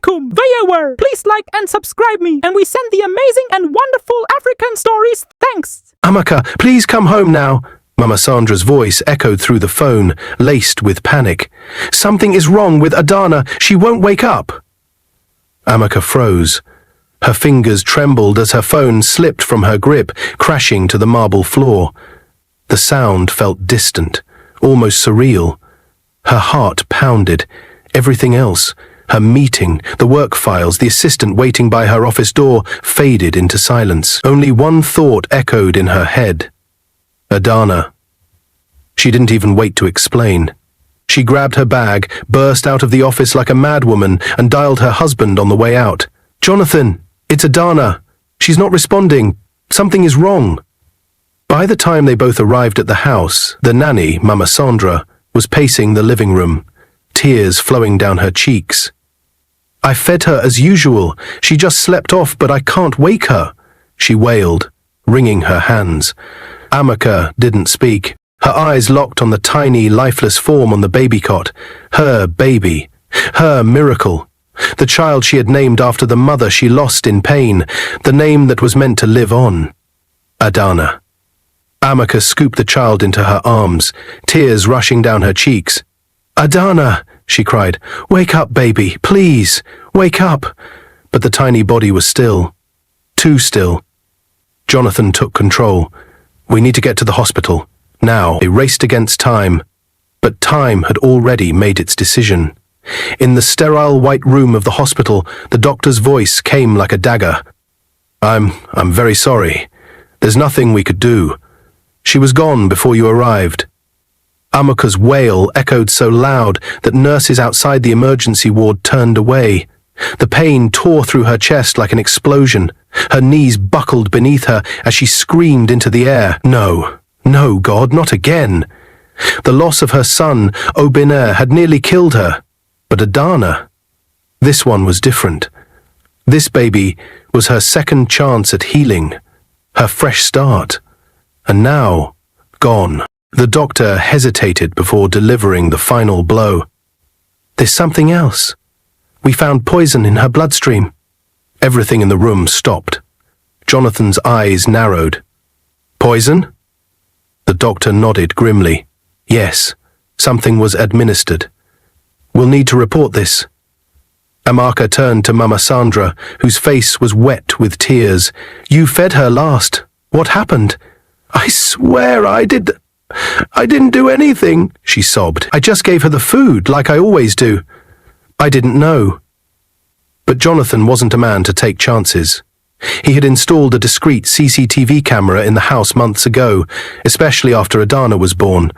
Viewer, please like and subscribe me, and we send the amazing and wonderful African stories. Thanks. Amaka, please come home now. Mama Sandra's voice echoed through the phone, laced with panic. Something is wrong with Adana. She won't wake up. Amaka froze. Her fingers trembled as her phone slipped from her grip, crashing to the marble floor. The sound felt distant, almost surreal. Her heart pounded. Everything else, her meeting, the work files, the assistant waiting by her office door, faded into silence. Only one thought echoed in her head. Adana. She didn't even wait to explain. She grabbed her bag, burst out of the office like a madwoman, and dialed her husband on the way out. "Jonathan, it's Adana. She's not responding. Something is wrong." By the time they both arrived at the house, the nanny, Mama Sandra, was pacing the living room, tears flowing down her cheeks. "I fed her as usual. She just slept off, but I can't wake her," she wailed, wringing her hands. Amaka didn't speak. Her eyes locked on the tiny, lifeless form on the baby cot. Her baby. Her miracle. The child she had named after the mother she lost in pain. The name that was meant to live on. Adana. Amaka scooped the child into her arms, tears rushing down her cheeks. "Adana," she cried. "Wake up, baby, please. Wake up." But the tiny body was still. Too still. Jonathan took control. "We need to get to the hospital. Now." They raced against time. But time had already made its decision. In the sterile white room of the hospital, the doctor's voice came like a dagger. I'm very sorry. There's nothing we could do. She was gone before you arrived." Amaka's wail echoed so loud that nurses outside the emergency ward turned away. The pain tore through her chest like an explosion. Her knees buckled beneath her as she screamed into the air. No, no, God, not again. The loss of her son, Billionaire, had nearly killed her. But Adana, this one was different. This baby was her second chance at healing, her fresh start. And now, gone. The doctor hesitated before delivering the final blow. "There's something else. We found poison in her bloodstream." Everything in the room stopped. Jonathan's eyes narrowed. "Poison?" The doctor nodded grimly. "Yes, something was administered. We'll need to report this." Amaka turned to Mama Sandra, whose face was wet with tears. "You fed her last. What happened?" "I swear I didn't do anything," she sobbed. "I just gave her the food, like I always do. I didn't know." But Jonathan wasn't a man to take chances. He had installed a discreet CCTV camera in the house months ago, especially after Adana was born.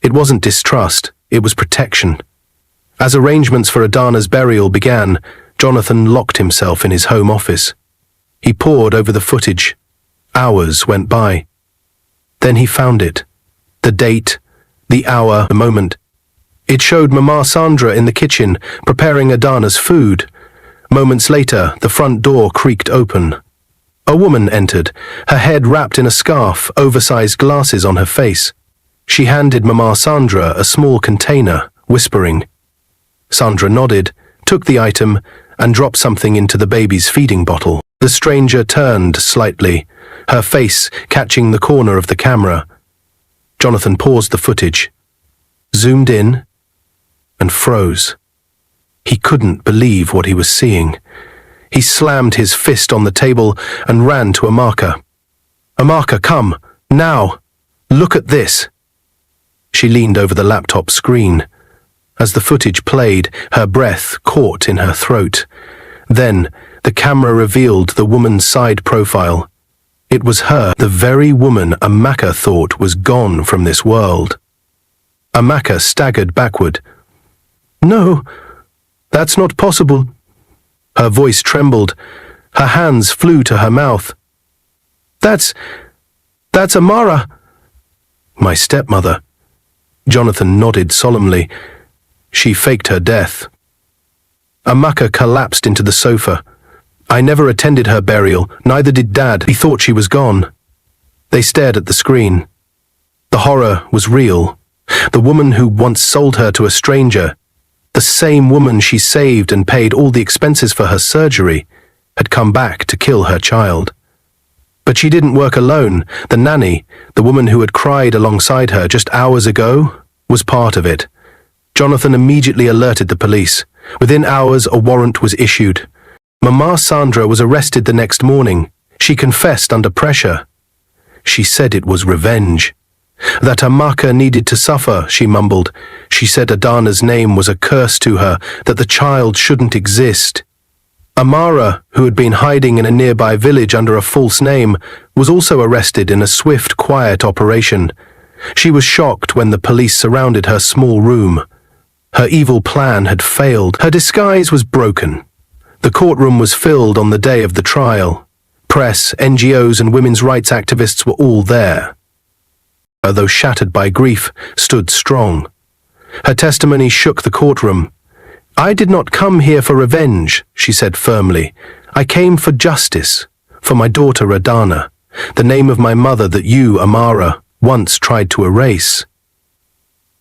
It wasn't distrust, it was protection. As arrangements for Adana's burial began, Jonathan locked himself in his home office. He pored over the footage. Hours went by. Then he found it. The date, the hour, the moment. It showed Mama Sandra in the kitchen, preparing Adana's food. Moments later, the front door creaked open. A woman entered, her head wrapped in a scarf, oversized glasses on her face. She handed Mama Sandra a small container, whispering. Sandra nodded, took the item, and dropped something into the baby's feeding bottle. The stranger turned slightly, her face catching the corner of the camera. Jonathan paused the footage, zoomed in, and froze. He couldn't believe what he was seeing. He slammed his fist on the table and ran to Amaka. "Amaka, come, now! Look at this!" She leaned over the laptop screen. As the footage played, her breath caught in her throat. Then, the camera revealed the woman's side profile. It was her, the very woman Amaka thought was gone from this world. Amaka staggered backward. "No, that's not possible." Her voice trembled. Her hands flew to her mouth. That's Amara." "My stepmother." Jonathan nodded solemnly. "She faked her death." Amaka collapsed into the sofa. "I never attended her burial, neither did Dad. He thought she was gone." They stared at the screen. The horror was real. The woman who once sold her to a stranger, The same woman she saved and paid all the expenses for her surgery had come back to kill her child. But she didn't work alone. The nanny, the woman who had cried alongside her just hours ago, was part of it. Jonathan immediately alerted the police. Within hours, a warrant was issued. Mama Sandra was arrested the next morning. She confessed under pressure. She said it was revenge. That Amaka needed to suffer, she mumbled. She said Adana's name was a curse to her, that the child shouldn't exist. Amara, who had been hiding in a nearby village under a false name, was also arrested in a swift, quiet operation. She was shocked when the police surrounded her small room. Her evil plan had failed. Her disguise was broken. The courtroom was filled on the day of the trial. Press, NGOs and women's rights activists were all there. Though shattered by grief, stood strong. Her testimony shook the courtroom. "I did not come here for revenge," she said firmly. "I came for justice, for my daughter Adana, the name of my mother that you, Amara, once tried to erase."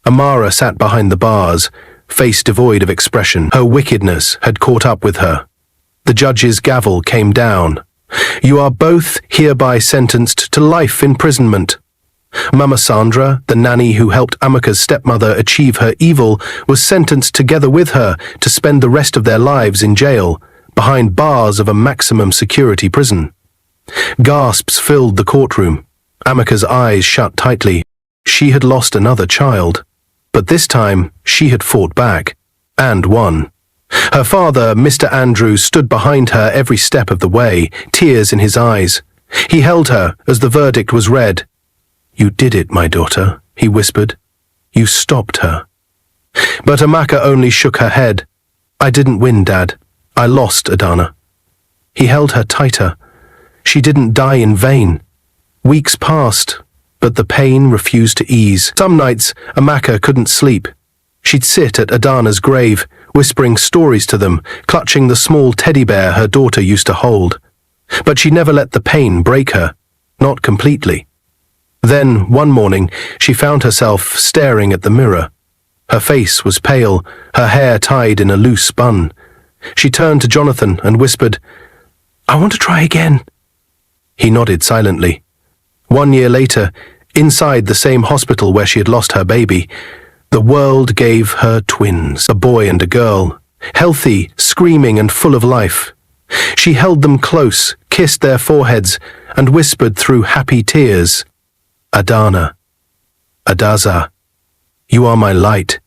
Amara sat behind the bars, face devoid of expression. Her wickedness had caught up with her. The judge's gavel came down. "You are both hereby sentenced to life imprisonment." Mama Sandra, the nanny who helped Amaka's stepmother achieve her evil, was sentenced together with her to spend the rest of their lives in jail, behind bars of a maximum security prison. Gasps filled the courtroom. Amaka's eyes shut tightly. She had lost another child, but this time she had fought back, and won. Her father, Mr. Andrews, stood behind her every step of the way, tears in his eyes. He held her as the verdict was read. "You did it, my daughter," he whispered. "You stopped her." But Amaka only shook her head. "I didn't win, Dad. I lost Adana." He held her tighter. She didn't die in vain. Weeks passed, but the pain refused to ease. Some nights, Amaka couldn't sleep. She'd sit at Adana's grave, whispering stories to them, clutching the small teddy bear her daughter used to hold. But she never let the pain break her, not completely. Then, one morning, she found herself staring at the mirror. Her face was pale, her hair tied in a loose bun. She turned to Jonathan and whispered, "I want to try again." He nodded silently. 1 year later, inside the same hospital where she had lost her baby, the world gave her twins, a boy and a girl, healthy, screaming and full of life. She held them close, kissed their foreheads, and whispered through happy tears, "Adana, Adaza, you are my light."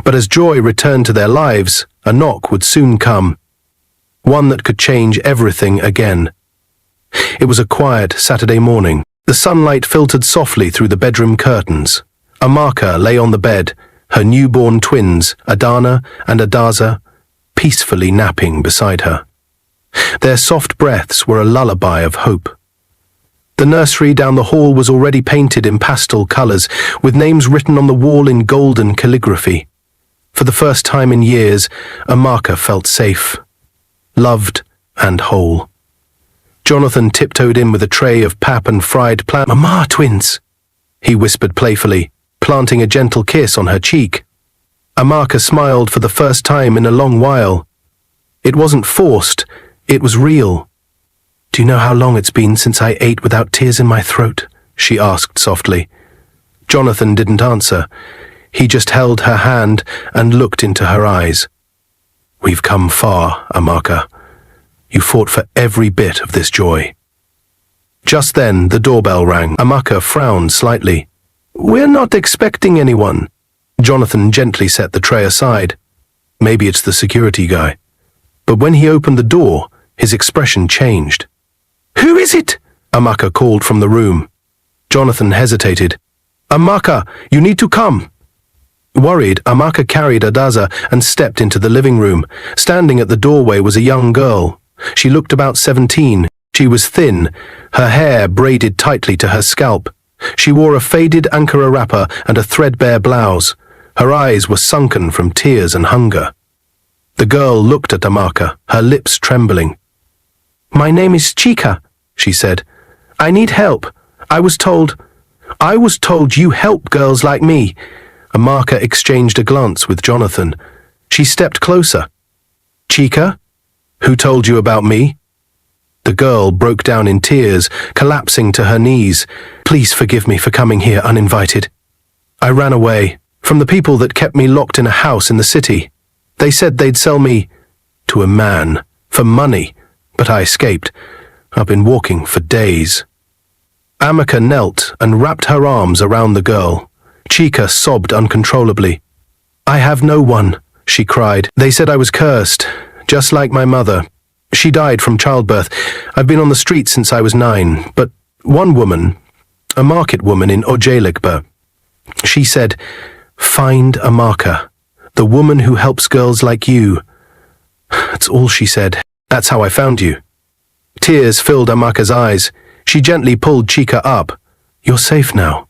But as joy returned to their lives, a knock would soon come, one that could change everything again. It was a quiet Saturday morning. The sunlight filtered softly through the bedroom curtains. Amaka lay on the bed, her newborn twins, Adana and Adaza, peacefully napping beside her. Their soft breaths were a lullaby of hope. The nursery down the hall was already painted in pastel colors, with names written on the wall in golden calligraphy. For the first time in years, Amaka felt safe, loved and whole. Jonathan tiptoed in with a tray of pap and fried "Mama twins," he whispered playfully, planting a gentle kiss on her cheek. Amaka smiled for the first time in a long while. It wasn't forced, it was real. "Do you know how long it's been since I ate without tears in my throat?" she asked softly. Jonathan didn't answer. He just held her hand and looked into her eyes. "We've come far, Amaka. You fought for every bit of this joy." Just then, the doorbell rang. Amaka frowned slightly. "We're not expecting anyone." Jonathan gently set the tray aside. Maybe it's the security guy. But when he opened the door, his expression changed. "Who is it?" Amaka called from the room. Jonathan hesitated. "Amaka, you need to come." Worried, Amaka carried Adaza and stepped into the living room. Standing at the doorway was a young girl. She looked about 17. She was thin, her hair braided tightly to her scalp. She wore a faded Ankara wrapper and a threadbare blouse. Her eyes were sunken from tears and hunger. The girl looked at Amaka, her lips trembling. "My name is Chica," she said. "I need help. I was told you help girls like me." Amaka exchanged a glance with Jonathan. She stepped closer. Chica? Who told you about me? The girl broke down in tears, collapsing to her knees. Please forgive me for coming here uninvited. I ran away from the people that kept me locked in a house in the city. They said they'd sell me to a man for money, but I escaped. I've been walking for days. Amica knelt and wrapped her arms around the girl. Chica sobbed uncontrollably. I have no one, she cried. They said I was cursed, just like my mother. She died from childbirth. I've been on the street since I was 9, but one woman, a market woman in Ojelikba, she said, find Amaka, the woman who helps girls like you. That's all she said. That's how I found you. Tears filled Amaka's eyes. She gently pulled Chica up. You're safe now.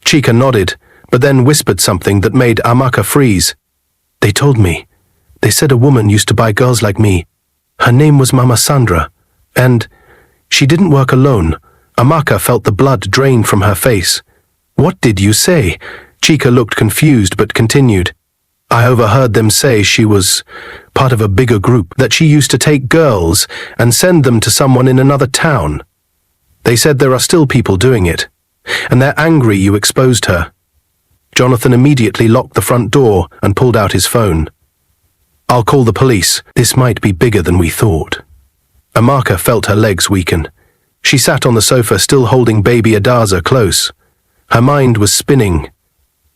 Chica nodded, but then whispered something that made Amaka freeze. They told me. They said a woman used to buy girls like me. Her name was Mama Sandra, and she didn't work alone. Amaka felt the blood drain from her face. What did you say? Chica looked confused but continued. I overheard them say she was part of a bigger group, that she used to take girls and send them to someone in another town. They said there are still people doing it, and they're angry you exposed her. Jonathan immediately locked the front door and pulled out his phone. I'll call the police. This might be bigger than we thought. Amaka felt her legs weaken. She sat on the sofa, still holding baby Adaza close. Her mind was spinning.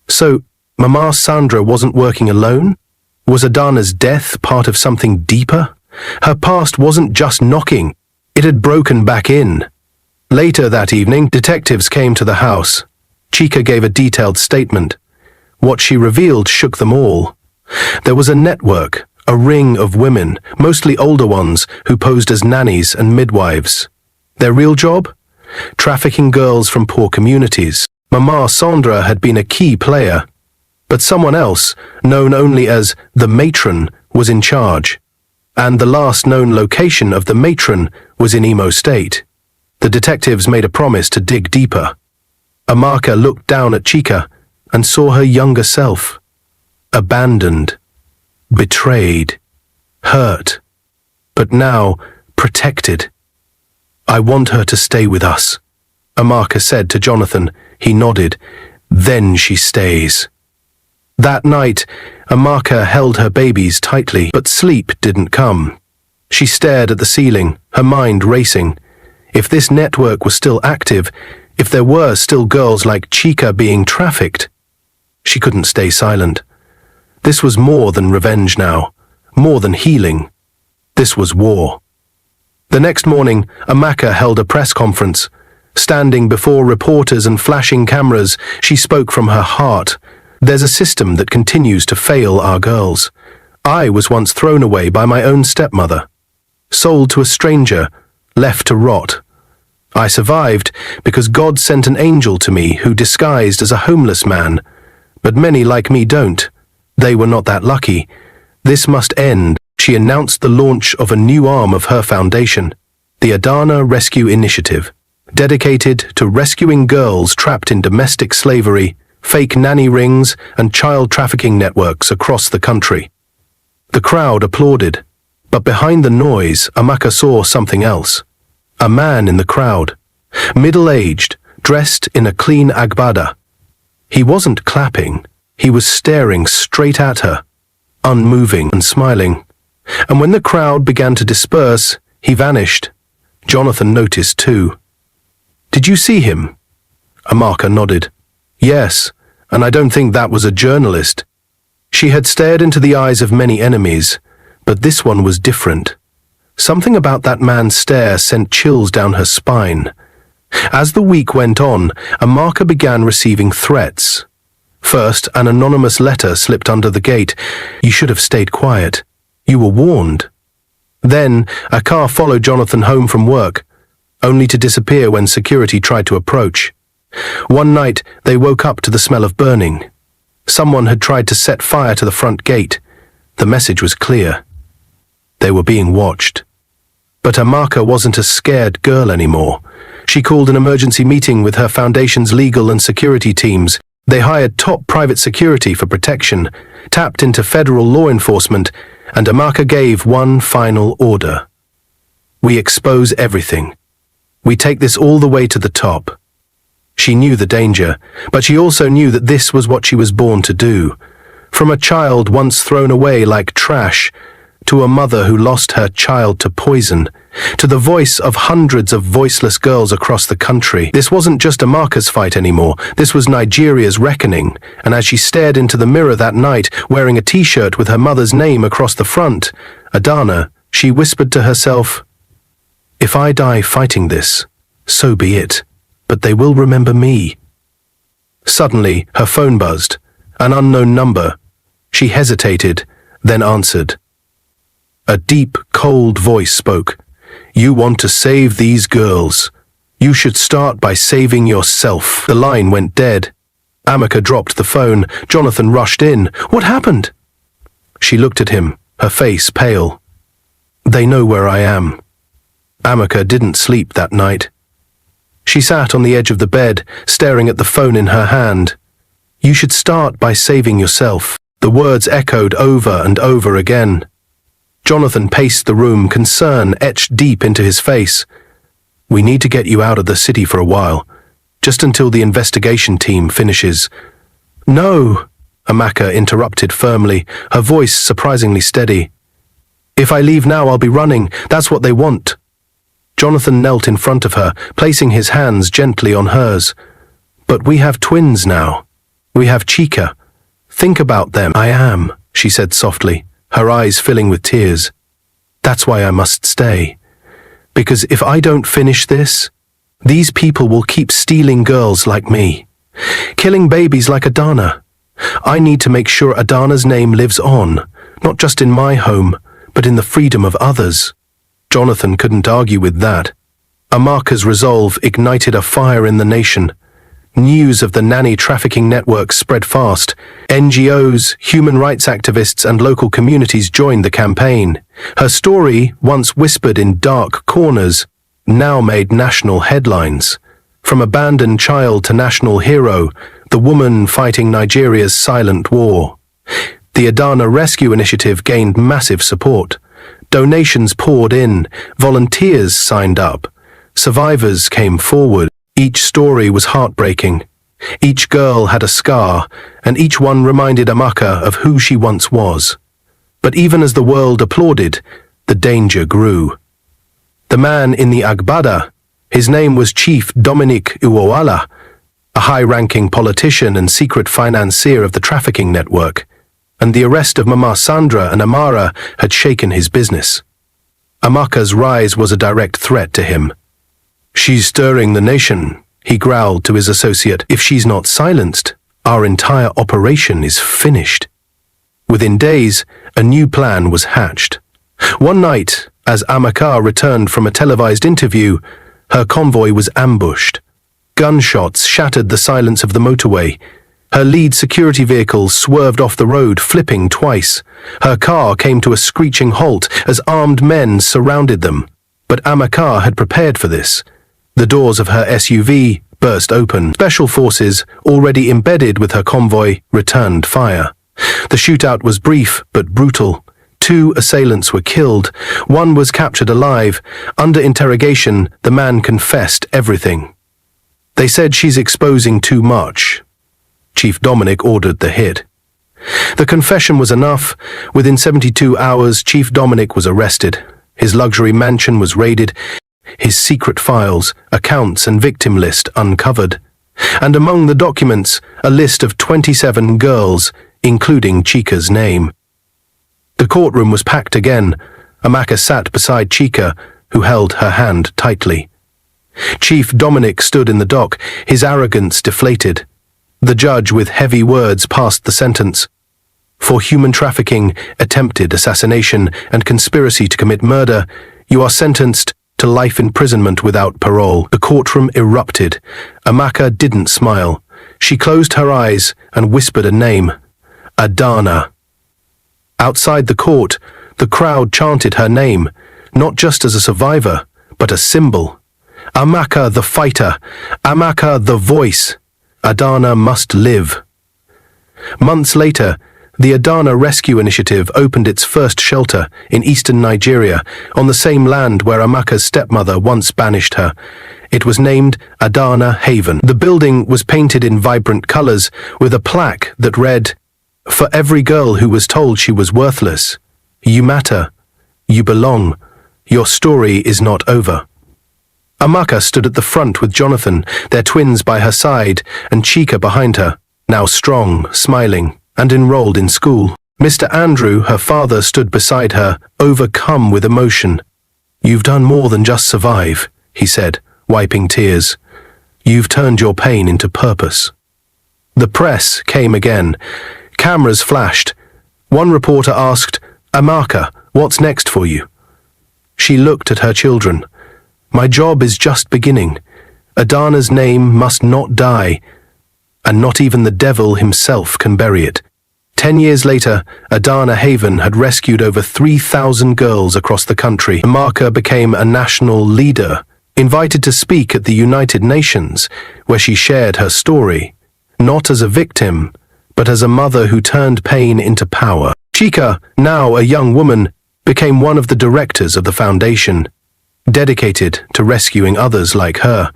So, Mama Sandra wasn't working alone? Was Adana's death part of something deeper? Her past wasn't just knocking. It had broken back in. Later that evening, detectives came to the house. Chica gave a detailed statement. What she revealed shook them all. There was a network, a ring of women, mostly older ones, who posed as nannies and midwives. Their real job? Trafficking girls from poor communities. Mama Sandra had been a key player, but someone else, known only as the matron, was in charge. And the last known location of the matron was in Imo State. The detectives made a promise to dig deeper. Amaka looked down at Chica and saw her younger self. Abandoned, betrayed, hurt, but now protected. I want her to stay with us, Amaka said to Jonathan. He nodded. Then she stays. That night, Amaka held her babies tightly, but sleep didn't come. She stared at the ceiling, her mind racing. If this network was still active, if there were still girls like Chica being trafficked, she couldn't stay silent. This was more than revenge now, more than healing. This was war. The next morning, Amaka held a press conference. Standing before reporters and flashing cameras, she spoke from her heart. There's a system that continues to fail our girls. I was once thrown away by my own stepmother, sold to a stranger, left to rot. I survived because God sent an angel to me who disguised as a homeless man, but many like me don't. They were not that lucky. This must end. She announced the launch of a new arm of her foundation, the Adana Rescue Initiative, dedicated to rescuing girls trapped in domestic slavery, fake nanny rings, and child trafficking networks across the country. The crowd applauded, but behind the noise, Amaka saw something else. A man in the crowd, middle-aged, dressed in a clean agbada. He wasn't clapping, he was staring straight at her, unmoving and smiling. And when the crowd began to disperse, he vanished. Jonathan noticed too. Did you see him? Amaka nodded. Yes, and I don't think that was a journalist. She had stared into the eyes of many enemies, but this one was different. Something about that man's stare sent chills down her spine. As the week went on, Amaka began receiving threats. First, an anonymous letter slipped under the gate. You should have stayed quiet. You were warned. Then, a car followed Jonathan home from work, only to disappear when security tried to approach. One night, they woke up to the smell of burning. Someone had tried to set fire to the front gate. The message was clear. They were being watched. But Amaka wasn't a scared girl anymore. She called an emergency meeting with her foundation's legal and security teams. They hired top private security for protection, tapped into federal law enforcement, and Amaka gave one final order. We expose everything. We take this all the way to the top. She knew the danger, but she also knew that this was what she was born to do. From a child once thrown away like trash, to a mother who lost her child to poison, to the voice of hundreds of voiceless girls across the country. This wasn't just Amaka's fight anymore, this was Nigeria's reckoning, and as she stared into the mirror that night, wearing a t-shirt with her mother's name across the front, Adana, she whispered to herself, "If I die fighting this, so be it, but they will remember me." Suddenly, her phone buzzed, an unknown number. She hesitated, then answered. A deep, cold voice spoke. "You want to save these girls. You should start by saving yourself." The line went dead. Amaka dropped the phone. Jonathan rushed in. "What happened?" She looked at him, her face pale. "They know where I am." Amaka didn't sleep that night. She sat on the edge of the bed, staring at the phone in her hand. "You should start by saving yourself." The words echoed over and over again. Jonathan paced the room, concern etched deep into his face. "We need to get you out of the city for a while, just until the investigation team finishes." "No," Amaka interrupted firmly, her voice surprisingly steady. "If I leave now, I'll be running. That's what they want." Jonathan knelt in front of her, placing his hands gently on hers. "But we have twins now. We have Chika. Think about them." "I am," she said softly, her eyes filling with tears. "That's why I must stay. Because if I don't finish this, these people will keep stealing girls like me, killing babies like Adana. I need to make sure Adana's name lives on, not just in my home, but in the freedom of others." Jonathan couldn't argue with that. Amaka's resolve ignited a fire in the nation. News of the nanny trafficking network spread fast. NGOs, human rights activists, and local communities joined the campaign. Her story, once whispered in dark corners, now made national headlines. From abandoned child to national hero, the woman fighting Nigeria's silent war. The Adana Rescue Initiative gained massive support. Donations poured in, volunteers signed up, survivors came forward. Each story was heartbreaking. Each girl had a scar, and each one reminded Amaka of who she once was. But even as the world applauded, the danger grew. The man in the Agbada, his name was Chief Dominic Uwoala, a high-ranking politician and secret financier of the trafficking network, and the arrest of Mama Sandra and Amara had shaken his business. Amaka's rise was a direct threat to him. "She's stirring the nation," he growled to his associate. "If she's not silenced, our entire operation is finished." Within days, a new plan was hatched. One night, as Amaka returned from a televised interview, her convoy was ambushed. Gunshots shattered the silence of the motorway. Her lead security vehicle swerved off the road, flipping twice. Her car came to a screeching halt as armed men surrounded them. But Amaka had prepared for this. The doors of her SUV burst open. Special forces, already embedded with her convoy, returned fire. The shootout was brief but brutal. 2 assailants were killed. 1 was captured alive. Under interrogation, the man confessed everything. "They said she's exposing too much." Chief Dominic ordered the hit. The confession was enough. Within 72 hours, Chief Dominic was arrested. His luxury mansion was raided, his secret files, accounts, and victim list uncovered. And among the documents, a list of 27 girls, including Chika's name. The courtroom was packed again. Amaka sat beside Chika, who held her hand tightly. Chief Dominic stood in the dock, his arrogance deflated. The judge, with heavy words, passed the sentence. For human trafficking, attempted assassination, and conspiracy to commit murder, you are sentenced to life imprisonment without parole. The courtroom erupted. Amaka didn't smile. She closed her eyes and whispered a name. Adana. Outside the court, the crowd chanted her name, not just as a survivor, but a symbol. Amaka the fighter. Amaka the voice. Adana must live. Months later, the Adana Rescue Initiative opened its first shelter in eastern Nigeria, on the same land where Amaka's stepmother once banished her. It was named Adana Haven. The building was painted in vibrant colors with a plaque that read, "For every girl who was told she was worthless, you matter, you belong, your story is not over." Amaka stood at the front with Jonathan, their twins by her side, and Chika behind her, now strong, smiling, and enrolled in school. Mr. Andrew, her father, stood beside her, overcome with emotion. "You've done more than just survive," he said, wiping tears. "You've turned your pain into purpose." The press came again. Cameras flashed. One reporter asked, "Amaka, what's next for you?" She looked at her children. "My job is just beginning. Adana's name must not die, and not even the devil himself can bury it." 10 years later, Adana Haven had rescued over 3,000 girls across the country. Amaka became a national leader, invited to speak at the United Nations, where she shared her story, not as a victim, but as a mother who turned pain into power. Chika, now a young woman, became one of the directors of the foundation, dedicated to rescuing others like her.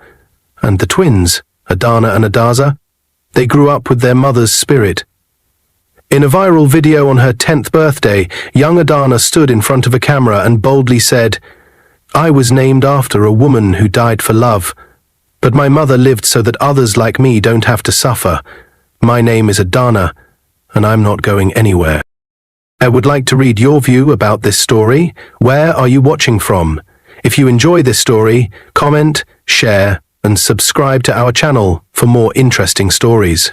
And the twins, Adana and Adaza, they grew up with their mother's spirit. In a viral video on her 10th birthday, young Adana stood in front of a camera and boldly said, "I was named after a woman who died for love, but my mother lived so that others like me don't have to suffer. My name is Adana, and I'm not going anywhere." I would like to read your view about this story. Where are you watching from? If you enjoy this story, comment, share, and subscribe to our channel for more interesting stories.